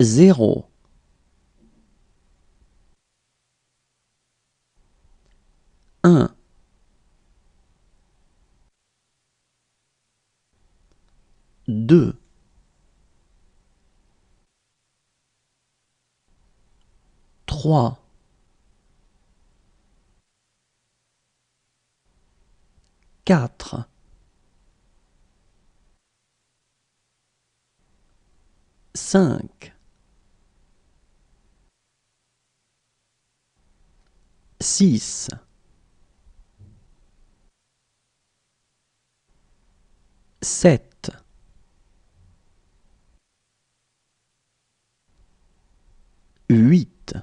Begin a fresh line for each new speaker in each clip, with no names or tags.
0, 1, 2, 3, 4, 5, 6, 7, 8,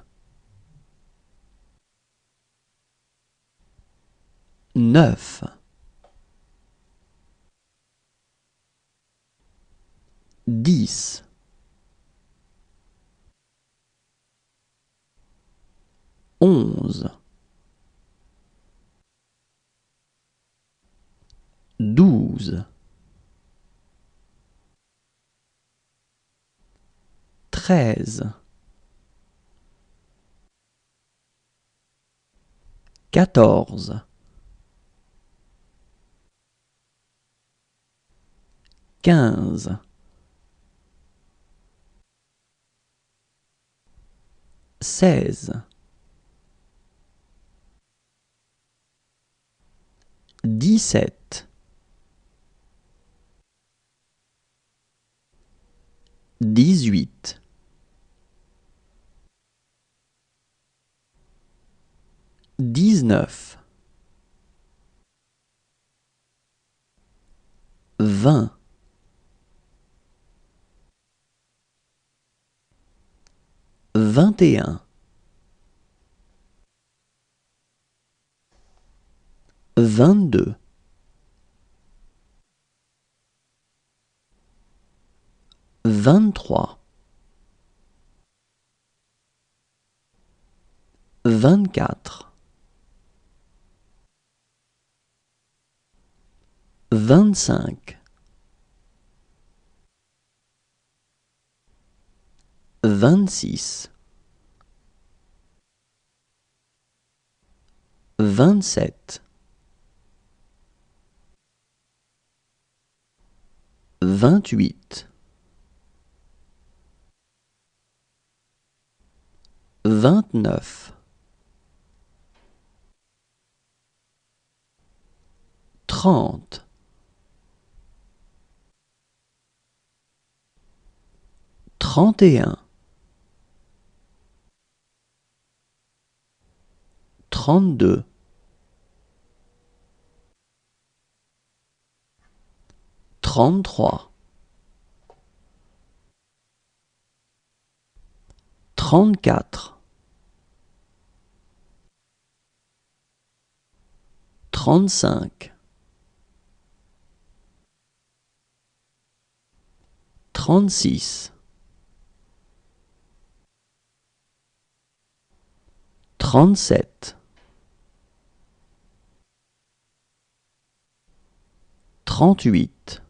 9, 10, 11, 12, 13, 14, 15, 16, 17, 18, 19, 20, 21, 22, 23, 24, 25, 26, 27, 28, 29, 30, 31, 32, 33, 34, 35, 36, 37, 38,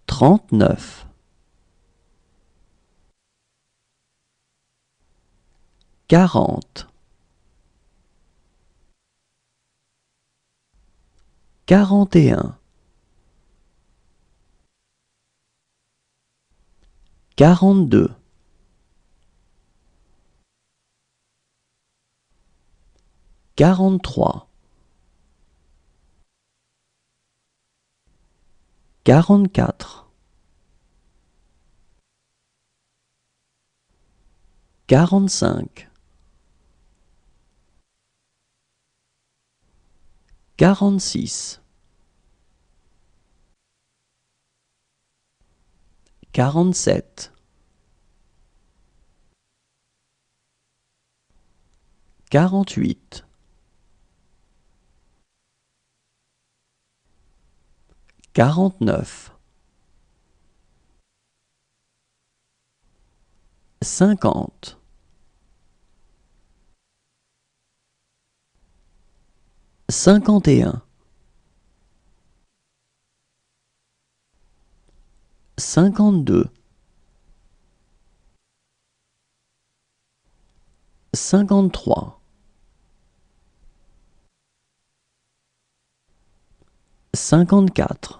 39, 40, 41, 42, 43, 44, 45, 46, 47, 48, 49, 50, 51, 52, 53, 54, 55,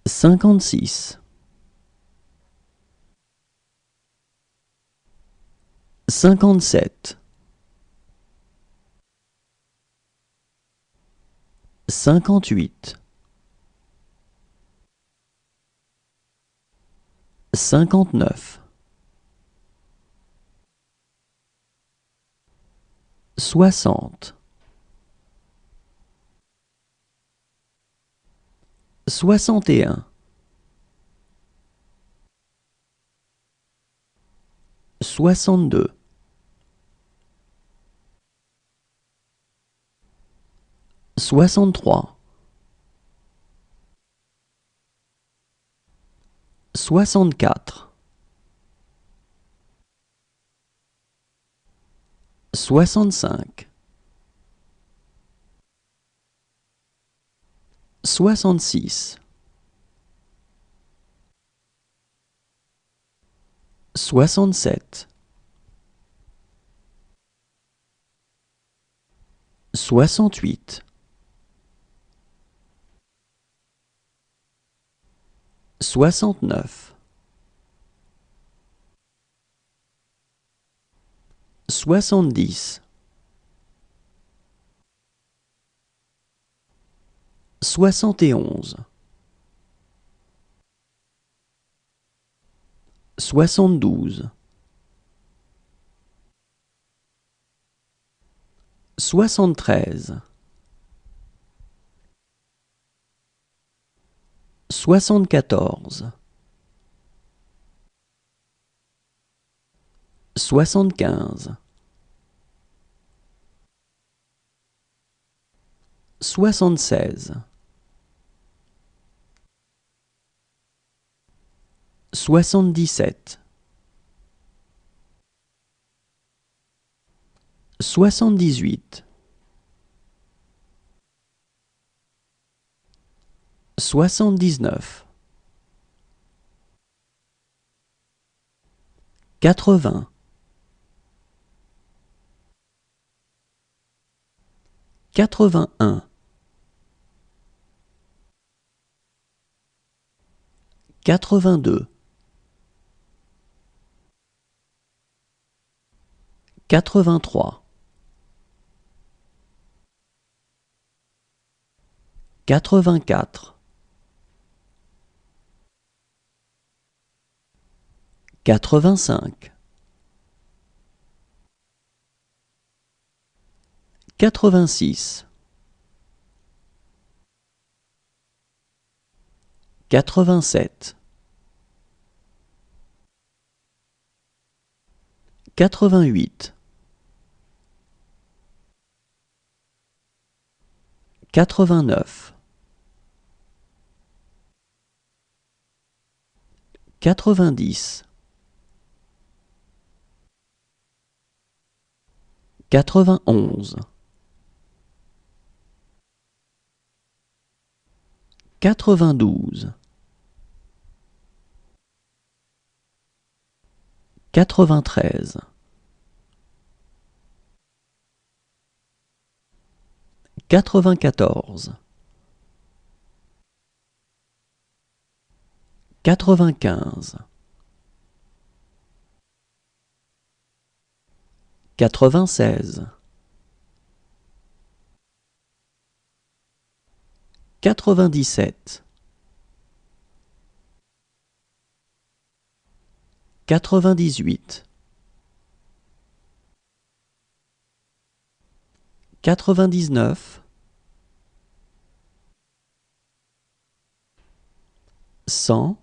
56, 57, 58, 59, 60, 61, 62, 63, 64, 65, 66, 67, 68, 69, 70, 71, 72, 73, 74, 75, 76, 77, 78, 79, 80, 81, 82, 83, 84, 85, 86, 87, 88, 89, 90, 91, 92, 93, 94, 95, 96, 97, 98, 99, 100,